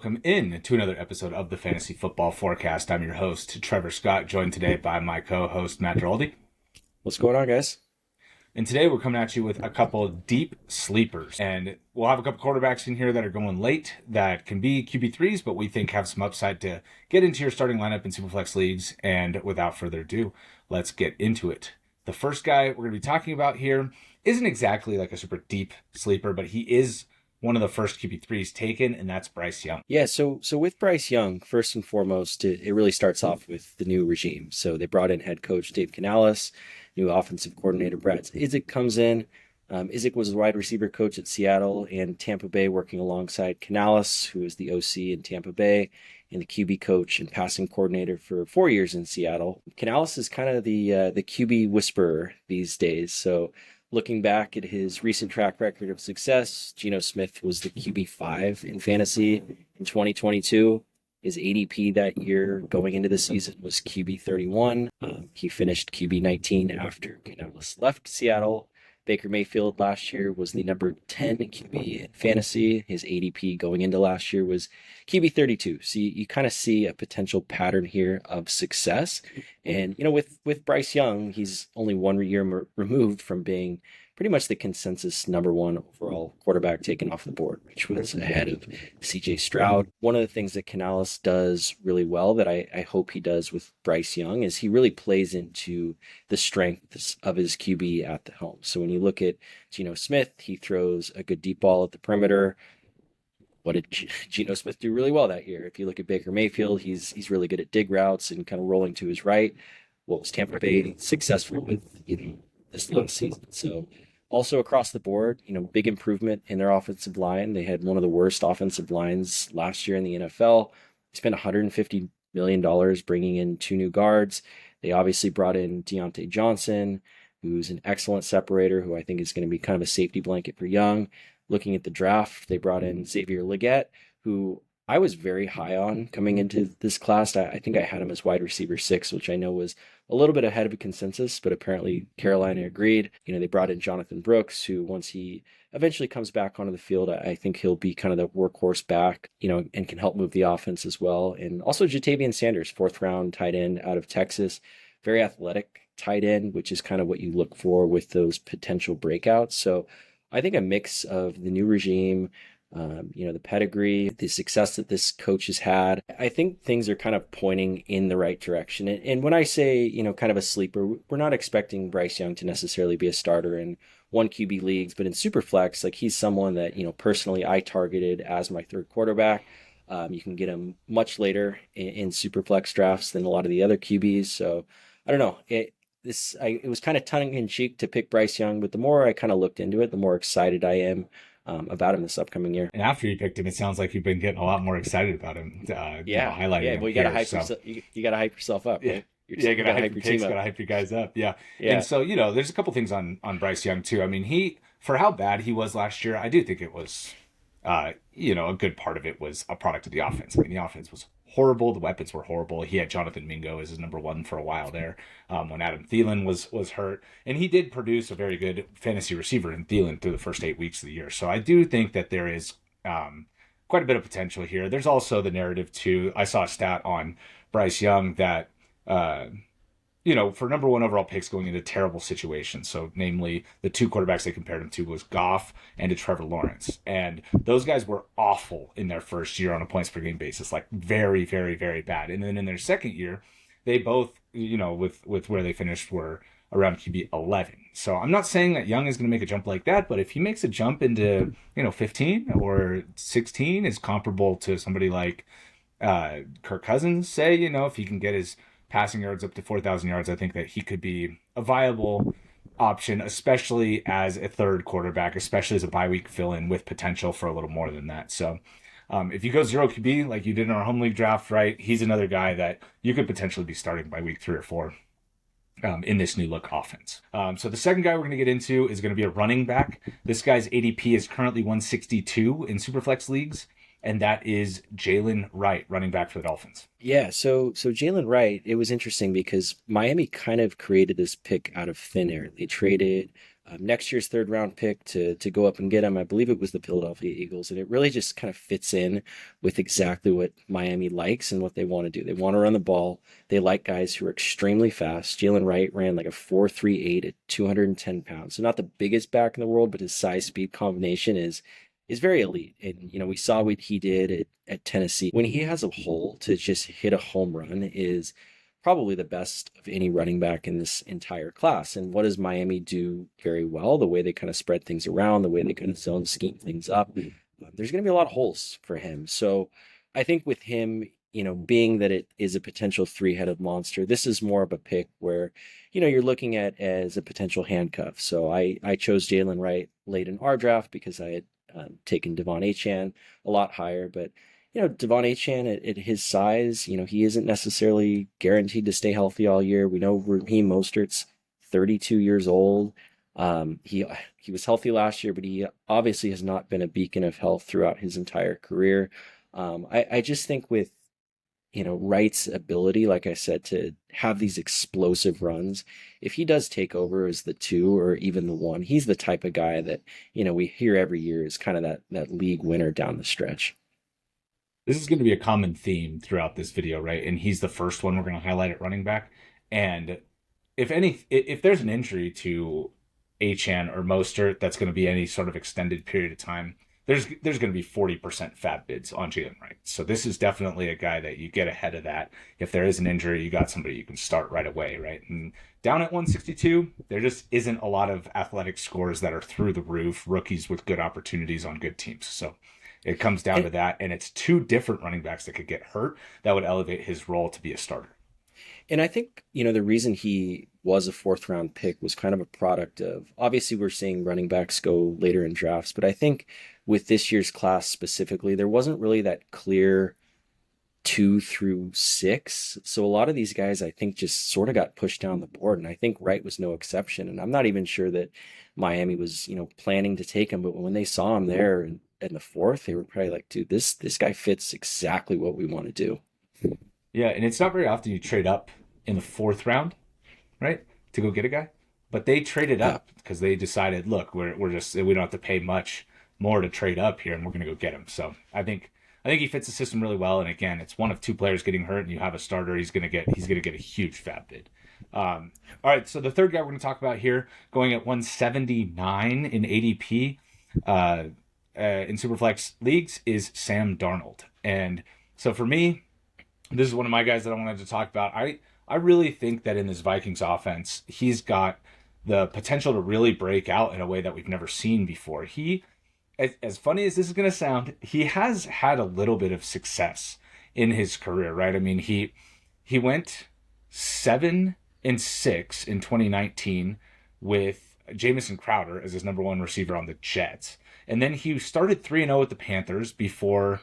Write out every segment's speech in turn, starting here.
welcome in to another episode of the Fantasy Football Forecast. I'm your host, Trevor Scott, joined today by my co-host, Matt Giraldi. What's going on, guys? And today we're coming at you with a couple of deep sleepers. And we'll have a couple quarterbacks in here that are going late that can be QB3s, but we think have some upside to get into your starting lineup in Superflex leagues. And without further ado, let's get into it. The first guy we're going to be talking about here isn't exactly like a super deep sleeper, but he is one of the first QB3s taken, and that's Bryce Young. Yeah, so with Bryce Young, first and foremost, it really starts off with the new regime. So they brought in head coach Dave Canales, new offensive coordinator Brad Idzik comes in. Idzik was the wide receiver coach at Seattle and Tampa Bay, working alongside Canales, who is the OC in Tampa Bay, and the QB coach and passing coordinator for 4 years in Seattle. Canales is kind of the QB whisperer these days. So looking back at his recent track record of success, Geno Smith was the QB5 in fantasy in 2022. His ADP that year going into the season was QB31. He finished QB19 after Canales left Seattle. Baker Mayfield last year was the number 10 QB in fantasy. His ADP going into last year was QB32. So you kind of see a potential pattern here of success. And, with Bryce Young, he's only 1 year removed from being pretty much the consensus number one overall quarterback taken off the board, which was ahead of CJ Stroud. One of the things that Canales does really well that I hope he does with Bryce Young is he really plays into the strengths of his QB at the helm. So when you look at Geno Smith, he throws a good deep ball at the perimeter. What did Geno Smith do really well that year? If you look at Baker Mayfield, he's really good at dig routes and kind of rolling to his right. What was Tampa Bay successful with this last season? So also across the board, big improvement in their offensive line. They had one of the worst offensive lines last year in the NFL. They spent $150 million bringing in 2 new guards. They obviously brought in Deontay Johnson, who's an excellent separator, who I think is going to be kind of a safety blanket for Young. Looking at the draft, they brought in Xavier Legette, who I was very high on coming into this class. I think I had him as wide receiver 6, which I know was a little bit ahead of a consensus, but apparently Carolina agreed. They brought in Jonathan Brooks, who once he eventually comes back onto the field, I think he'll be kind of the workhorse back, and can help move the offense as well. And also Jatavian Sanders, 4th round tight end out of Texas, very athletic tight end, which is kind of what you look for with those potential breakouts. So I think a mix of the new regime, the pedigree, the success that this coach has had, I think things are kind of pointing in the right direction. And when I say, kind of a sleeper, we're not expecting Bryce Young to necessarily be a starter in 1 QB leagues, but in Superflex, like he's someone that, personally I targeted as my 3rd quarterback. You can get him much later in Superflex drafts than a lot of the other QBs. So I don't know. It was kind of tongue in cheek to pick Bryce Young, but the more I kind of looked into it, the more excited I am about him this upcoming year. And after you picked him, it sounds like you've been getting a lot more excited about him. Highlighting him. Well, you got to hype yourself. You got to hype yourself up. Right? You got to hype your picks, got to hype you guys up. Yeah. And so, there's a couple things on Bryce Young too. I mean, for how bad he was last year, I do think it was, a good part of it was a product of the offense. I mean, the offense was horrible. The weapons were horrible. He had Jonathan Mingo as his number 1 for a while there, when Adam Thielen was hurt. And he did produce a very good fantasy receiver in Thielen through the first 8 weeks of the year. So I do think that there is quite a bit of potential here. There's also the narrative too. I saw a stat on Bryce Young that, for number 1 overall picks going into terrible situations. So namely the 2 quarterbacks they compared him to was Goff and to Trevor Lawrence. And those guys were awful in their first year on a points per game basis, like very, very, very bad. And then in their second year, they both, with where they finished were around QB 11. So I'm not saying that Young is going to make a jump like that, but if he makes a jump into, 15 or 16 is comparable to somebody like Kirk Cousins, say, if he can get his passing yards up to 4,000 yards, I think that he could be a viable option, especially as a 3rd quarterback, especially as a bye week fill-in with potential for a little more than that. So if you go 0 QB like you did in our home league draft, right, he's another guy that you could potentially be starting by week 3 or 4 in this new look offense. So the second guy we're going to get into is going to be a running back. This guy's ADP is currently 162 in Superflex leagues, and that is Jaylen Wright, running back for the Dolphins. Yeah, so Jaylen Wright, it was interesting because Miami kind of created this pick out of thin air. They traded next year's third round pick to go up and get him. I believe it was the Philadelphia Eagles, and it really just kind of fits in with exactly what Miami likes and what they want to do. They want to run the ball. They like guys who are extremely fast. Jaylen Wright ran like a 4.38 at 210 pounds. So not the biggest back in the world, but his size speed combination is very elite. And we saw what he did at Tennessee. When he has a hole to just hit a home run is probably the best of any running back in this entire class. And what does Miami do very well? The way they kind of spread things around, the way they kind of zone scheme things up. There's going to be a lot of holes for him. So I think with him, being that it is a potential three-headed monster, this is more of a pick where, you're looking at as a potential handcuff. So I chose Jaylen Wright late in our draft because I had taken Devon Achane a lot higher, but Devon Achane at his size, he isn't necessarily guaranteed to stay healthy all year. We know Raheem Mostert's 32 years old. He was healthy last year, but he obviously has not been a beacon of health throughout his entire career. I just think with Wright's ability, like I said, to have these explosive runs, if he does take over as the 2 or even the 1, he's the type of guy that we hear every year is kind of that league winner down the stretch. This is going to be a common theme throughout this video, right? And he's the first one we're going to highlight at running back. And if there's an injury to Achane or Mostert that's going to be any sort of extended period of time, there's going to be 40% fab bids on Jaylen Wright. So this is definitely a guy that you get ahead of that. If there is an injury, you got somebody you can start right away, right? And down at 162, there just isn't a lot of athletic scores that are through the roof, rookies with good opportunities on good teams. So it comes down to that, and it's 2 different running backs that could get hurt that would elevate his role to be a starter. And I think, the reason he was a 4th round pick was kind of a product of, obviously we're seeing running backs go later in drafts, but I think with this year's class specifically, there wasn't really that clear 2 through 6. So a lot of these guys, I think, just sort of got pushed down the board, and I think Wright was no exception. And I'm not even sure that Miami was, planning to take him, but when they saw him there in the 4th, they were probably like, dude, this guy fits exactly what we want to do. Yeah, and it's not very often you trade up in the 4th round, right, to go get a guy. But they traded up because they decided, look, we don't have to pay much more to trade up here, and we're going to go get him. So I think he fits the system really well. And again, it's one of 2 players getting hurt, and you have a starter. He's going to get a huge fab bid. All right, so the third guy we're going to talk about here, going at 179 in ADP in Superflex leagues, is Sam Darnold. And so for me, this is one of my guys that I wanted to talk about. I really think that in this Vikings offense, he's got the potential to really break out in a way that we've never seen before. He, as funny as this is going to sound, he has had a little bit of success in his career, right? I mean, he went 7-6 in 2019 with Jamison Crowder as his number 1 receiver on the Jets. And then he started 3-0 with the Panthers before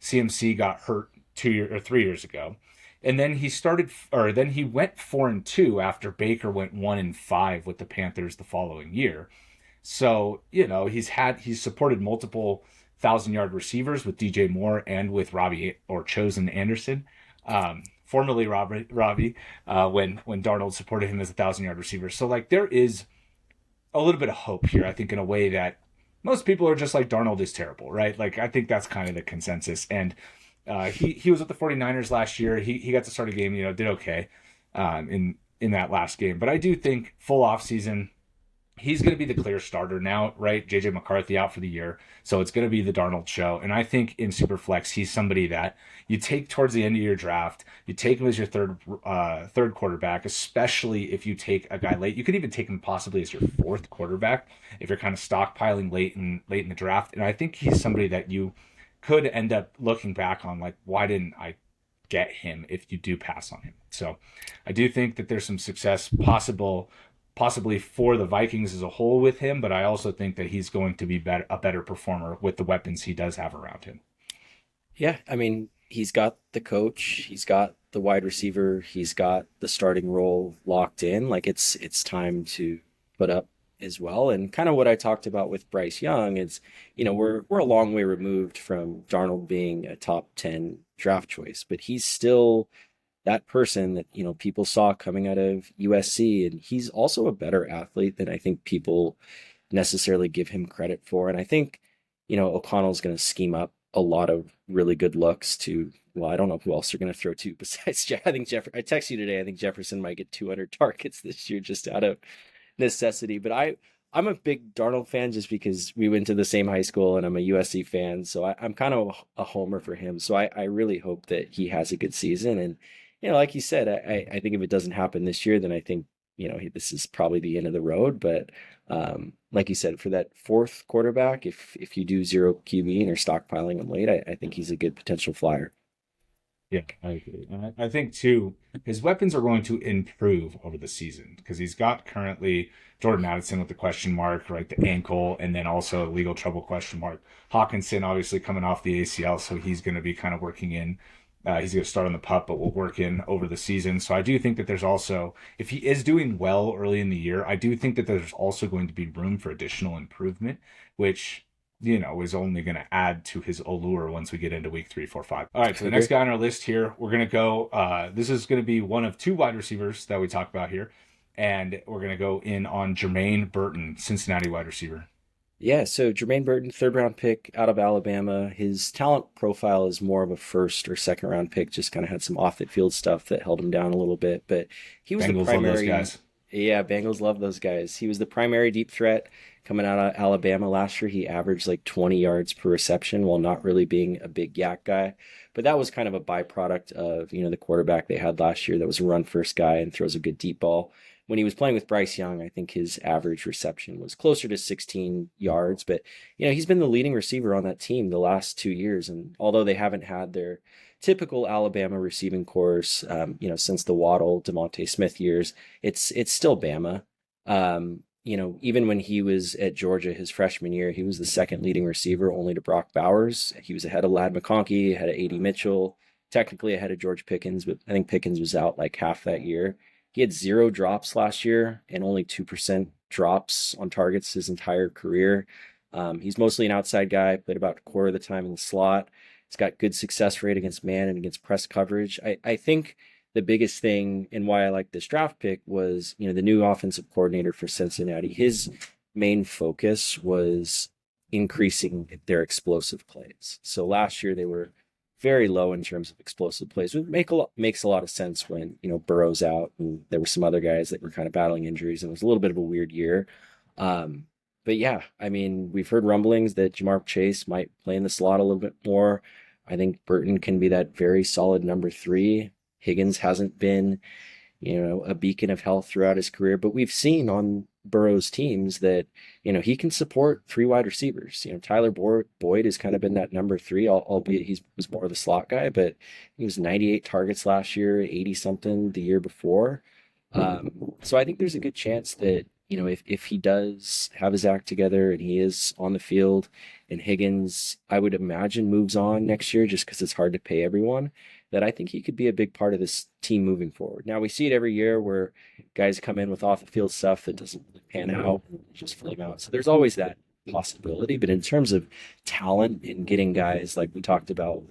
CMC got hurt 3 years ago. And then he went 4-2 after Baker went 1-5 with the Panthers the following year. So, he's supported multiple 1,000-yard receivers with DJ Moore and with Robbie or Chosen Anderson, formerly Robbie, when Darnold supported him as a 1,000-yard receiver. So there is a little bit of hope here, I think, in a way that most people are just like, Darnold is terrible, right? I think that's kind of the consensus. And he was with the 49ers last year. He got to start a game, did okay in that last game. But I do think full off season, he's going to be the clear starter now, right? JJ McCarthy out for the year. So it's going to be the Darnold show. And I think in Superflex, he's somebody that you take towards the end of your draft. You take him as your third quarterback, especially if you take a guy late. You could even take him possibly as your 4th quarterback if you're kind of stockpiling late in the draft. And I think he's somebody that you could end up looking back on, why didn't I get him if you do pass on him? So I do think that there's some success possibly for the Vikings as a whole with him, but I also think that he's going to be a better performer with the weapons he does have around him. Yeah, I mean, he's got the coach, he's got the wide receiver, he's got the starting role locked in. It's time to put up as well. And kind of what I talked about with Bryce Young is, we're a long way removed from Darnold being a top 10 draft choice, but he's still that person that, people saw coming out of USC. And he's also a better athlete than I think people necessarily give him credit for. And I think, O'Connell's going to scheme up a lot of really good looks to, well, I don't know who else they're going to throw to besides I think I texted you today. I think Jefferson might get 200 targets this year just out of necessity. But I'm a big Darnold fan just because we went to the same high school and I'm a USC fan. So I'm kind of a homer for him. So I really hope that he has a good season. And, like you said, I think if it doesn't happen this year, then I think, this is probably the end of the road. But like you said, for that fourth quarterback, if you do zero QB and you're stockpiling him late, I think he's a good potential flyer. Yeah, I agree. And I think, too, his weapons are going to improve over the season because he's got currently Jordan Addison with the question mark, right? The ankle, and then also a legal trouble question mark. Hawkinson, obviously, coming off the ACL, so he's going to be kind of working in. He's going to start on the pup, but will work in over the season. So I do think that there's also, if he is doing well early in the year, I do think that there's also going to be room for additional improvement, which is only going to add to his allure once we get into week 3, 4, 5. All right, so the next guy on our list here, we're going to go, this is going to be one of 2 wide receivers that we talk about here, and we're going to go in on Jermaine Burton, Cincinnati wide receiver. Yeah, so Jermaine Burton, third round pick out of Alabama. His talent profile is more of a first or second round pick, just kind of had some off the field stuff that held him down a little bit, but he was Bengals the primary. Love those guys. Yeah, Bengals love those guys. He was the primary deep threat coming out of Alabama last year. He averaged like 20 yards per reception while not really being a big yak guy. But that was kind of a byproduct of, the quarterback they had last year that was a run first guy and throws a good deep ball. When he was playing with Bryce Young, I think his average reception was closer to 16 yards. But, he's been the leading receiver on that team the last 2 years. And although they haven't had their typical Alabama receiving course, since the Waddle, DeMonte Smith years, it's still Bama. Even when he was at Georgia his freshman year, he was the second leading receiver only to Brock Bowers. He was ahead of Ladd McConkey, ahead of A.D. Mitchell, technically ahead of George Pickens, but I think Pickens was out like half that year. He had 0 drops last year and only 2% drops on targets his entire career. He's mostly an outside guy, played about a quarter of the time in the slot. He's got good success rate against man and against press coverage. I think the biggest thing and why I like this draft pick was, the new offensive coordinator for Cincinnati. His main focus was increasing their explosive plays. So last year they were very low in terms of explosive plays. It makes a lot of sense when, Burrow's out and there were some other guys that were kind of battling injuries and it was a little bit of a weird year. But yeah, I mean, we've heard rumblings that Jamar Chase might play in the slot a little bit more. I think Burton can be that very solid number 3. Higgins hasn't been, a beacon of health throughout his career, but we've seen on Burrow's teams that, he can support 3 wide receivers. Tyler Boyd has kind of been that number 3, albeit he was more of the slot guy, but he was 98 targets last year, 80 something the year before. So I think there's a good chance that, if he does have his act together and he is on the field and Higgins, I would imagine moves on next year just because it's hard to pay everyone, that I think he could be a big part of this team moving forward. Now we see it every year where guys come in with off the field stuff that doesn't really pan out and just flame out. So there's always that possibility, but in terms of talent and getting guys like we talked about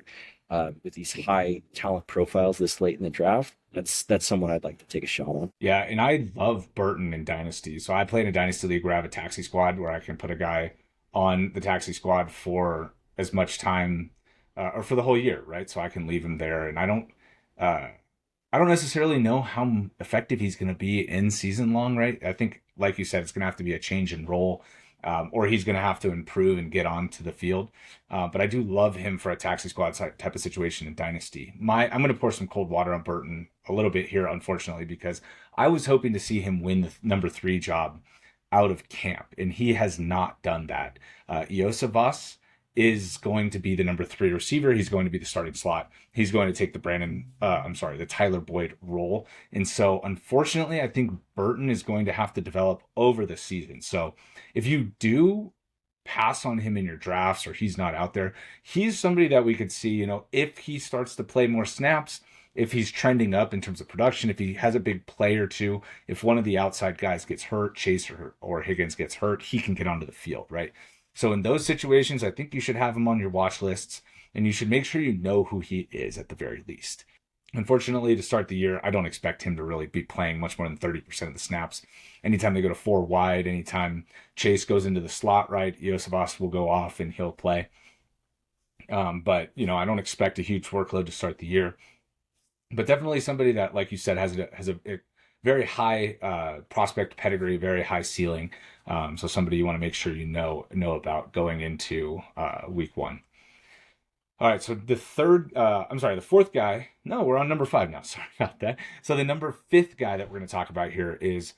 with these high talent profiles this late in the draft, that's someone I'd like to take a shot on. Yeah, and I love Burton in Dynasty. So I play in a Dynasty League where I have a taxi squad where I can put a guy on the taxi squad for as much time or for the whole year, right? So I can leave him there. And I don't necessarily know how effective he's going to be in season long, right? I think, like you said, it's going to have to be a change in role. Or he's going to have to improve and get onto the field. But I do love him for a taxi squad type of situation in Dynasty. I'm going to pour some cold water on Burton a little bit here, unfortunately, because I was hoping to see him win the number 3 job out of camp, and he has not done that. Iosivas is going to be the number 3 receiver. He's going to be the starting slot. He's going to take the Tyler Boyd role. And so, unfortunately, I think Burton is going to have to develop over the season. So if you do pass on him in your drafts or he's not out there, he's somebody that we could see, if he starts to play more snaps, if he's trending up in terms of production, if he has a big play or two, if one of the outside guys gets hurt, Chase or Higgins gets hurt, he can get onto the field, right? So in those situations, I think you should have him on your watch lists and you should make sure you know who he is at the very least. Unfortunately, to start the year, I don't expect him to really be playing much more than 30% of the snaps. Anytime they go to 4 wide, anytime Chase goes into the slot, right, Iosivas will go off and he'll play. But, I don't expect a huge workload to start the year. But definitely somebody that, like you said, has a very high prospect pedigree, very high ceiling. So somebody you want to make sure you know about going into week one. All right, so the fourth guy. No, we're on number 5 now. Sorry about that. So the number 5th guy that we're going to talk about here is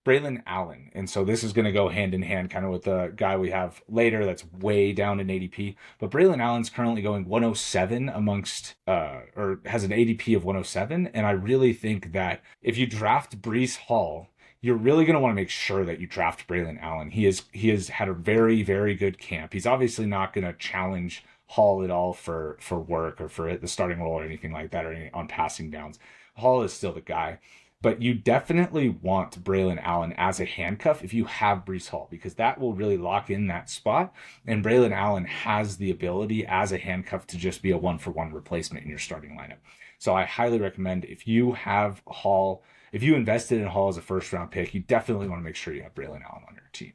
Braelon Allen. And so this is going to go hand in hand kind of with the guy we have later that's way down in ADP. But Braelon Allen's currently going 107 or has an ADP of 107. And I really think that if you draft Breece Hall, you're really going to want to make sure that you draft Braelon Allen. He has had a very, very good camp. He's obviously not going to challenge Hall at all for work or for the starting role or anything like that, or on passing downs. Hall is still the guy. But you definitely want Braelon Allen as a handcuff if you have Breece Hall, because that will really lock in that spot. And Braelon Allen has the ability as a handcuff to just be a 1-for-1 replacement in your starting lineup. So I highly recommend, if you have Hall, if you invested in Hall as a first round pick, you definitely want to make sure you have Braelon Allen on your team.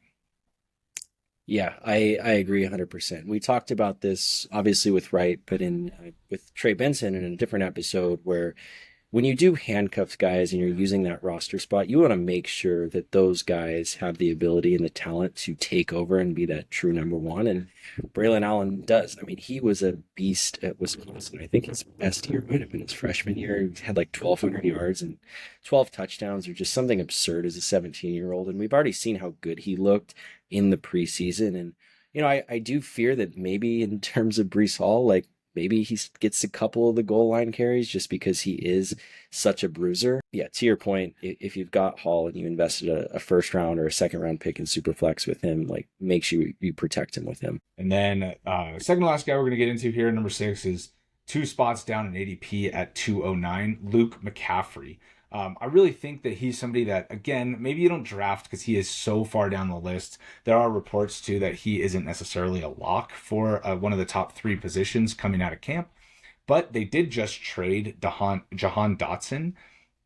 Yeah, I agree 100%. We talked about this obviously with Wright, but with Trey Benson in a different episode, where when you do handcuffs guys and you're using that roster spot, you want to make sure that those guys have the ability and the talent to take over and be that true number one. And Braelon Allen does. I mean, he was a beast at Wisconsin. I think his best year might have been his freshman year. He had like 1,200 yards and 12 touchdowns, or just something absurd as a 17-year-old. And we've already seen how good he looked in the preseason. And, I do fear that maybe in terms of Breece Hall, like, maybe he gets a couple of the goal line carries just because he is such a bruiser. Yeah, to your point, if you've got Hall and you invested a first round or a second round pick in Superflex with him, like, make sure you protect him with him. And then second to last guy we're going to get into here, number 6, is 2 spots down in ADP at 209, Luke McCaffrey. I really think that he's somebody that, again, maybe you don't draft because he is so far down the list. There are reports, too, that he isn't necessarily a lock for one of the top 3 positions coming out of camp. But they did just trade Jahan Dotson.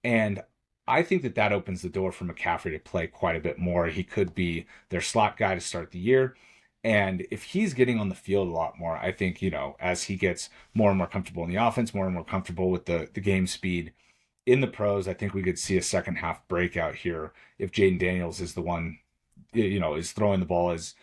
And I think that opens the door for McCaffrey to play quite a bit more. He could be their slot guy to start the year. And if he's getting on the field a lot more, I think, as he gets more and more comfortable in the offense, more and more comfortable with the game speed, in the pros, I think we could see a second half breakout here if Jaden Daniels is the one, is throwing the ball as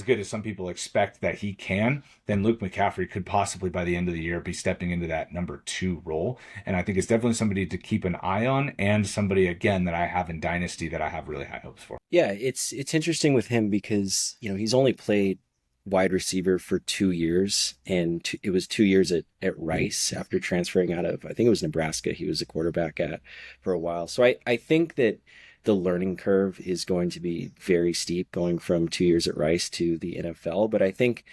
good as some people expect that he can. Then Luke McCaffrey could possibly by the end of the year be stepping into that number 2 role. And I think it's definitely somebody to keep an eye on, and somebody, again, that I have in Dynasty that I have really high hopes for. Yeah, it's interesting with him because, he's only played wide receiver for 2 years, and it was 2 years at Rice after transferring out of, I think it was Nebraska, he was a quarterback at for a while. So I think that the learning curve is going to be very steep going from 2 years at Rice to the NFL. But I think,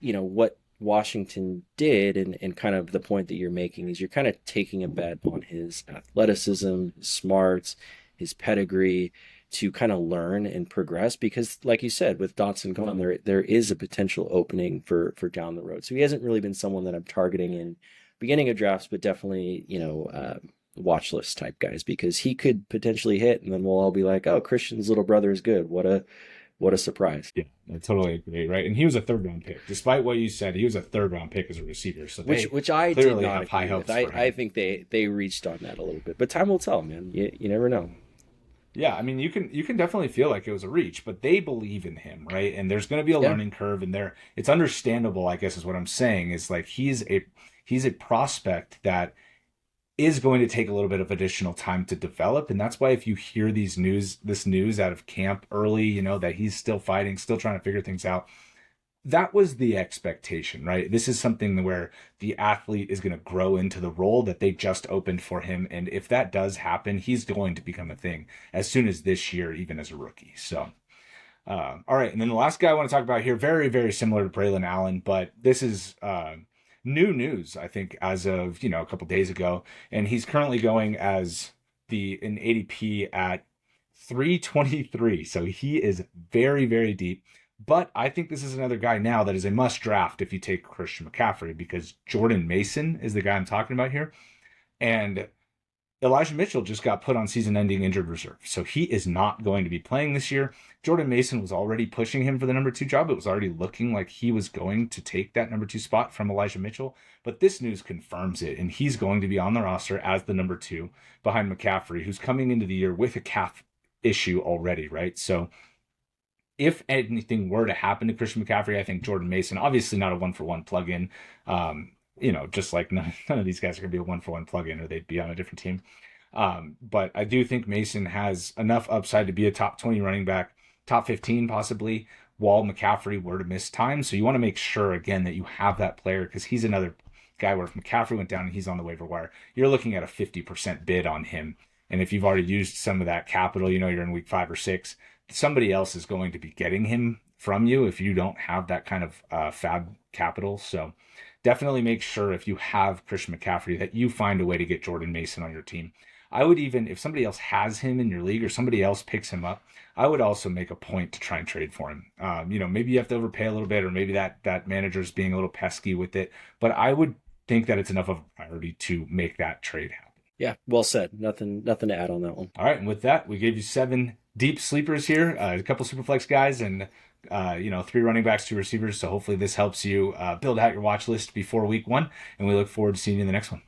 what Washington did, and kind of the point that you're making, is you're kind of taking a bet on his athleticism, his smarts, his pedigree, to kind of learn and progress, because like you said, with Dotson gone, there is a potential opening for down the road. So he hasn't really been someone that I'm targeting in beginning of drafts, but definitely, watch list type guys, because he could potentially hit, and then we'll all be like, oh, Christian's little brother is good. What a surprise. Yeah, I totally agree, right? And he was a 3rd round pick. Despite what you said, he was a 3rd round pick as a receiver. So which I did not have high hopes for him. I think they reached on that a little bit. But time will tell, man. You never know. Yeah, I mean, you can definitely feel like it was a reach, but they believe in him, right? And there's going to be a learning curve, and it's understandable, I guess, is what I'm saying. Is like he's a prospect that is going to take a little bit of additional time to develop, and that's why if you hear this news out of camp early, that he's still fighting, still trying to figure things out. That was the expectation, right? This is something where the athlete is going to grow into the role that they just opened for him. And if that does happen, he's going to become a thing as soon as this year, even as a rookie. So, all right. And then the last guy I want to talk about here, very, very similar to Braelon Allen, but this is new news, I think, as of, a couple days ago. And he's currently going as an ADP at 323. So he is very, very deep. But I think this is another guy now that is a must draft if you take Christian McCaffrey, because Jordan Mason is the guy I'm talking about here. And Elijah Mitchell just got put on season-ending injured reserve, so he is not going to be playing this year. Jordan Mason was already pushing him for the number 2 job. It was already looking like he was going to take that number 2 spot from Elijah Mitchell, but this news confirms it, and he's going to be on the roster as the number 2 behind McCaffrey, who's coming into the year with a calf issue already, right? So if anything were to happen to Christian McCaffrey, I think Jordan Mason, obviously not a one-for-one plug-in, just like none of these guys are going to be a one-for-one plug-in or they'd be on a different team. But I do think Mason has enough upside to be a top 20 running back, top 15 possibly, while McCaffrey were to miss time. So you want to make sure, again, that you have that player, because he's another guy where if McCaffrey went down and he's on the waiver wire, you're looking at a 50% bid on him. And if you've already used some of that capital, you're in week 5 or 6, somebody else is going to be getting him from you if you don't have that kind of fab capital. So definitely make sure if you have Christian McCaffrey that you find a way to get Jordan Mason on your team. I would even, if somebody else has him in your league or somebody else picks him up, I would also make a point to try and trade for him. Maybe you have to overpay a little bit, or maybe that manager's being a little pesky with it, but I would think that it's enough of a priority to make that trade happen. Yeah, well said. Nothing to add on that one. All right, and with that, we gave you 7 deep sleepers here, a couple superflex guys, and 3 running backs, 2 receivers. So hopefully this helps you build out your watch list before week 1, and we look forward to seeing you in the next one.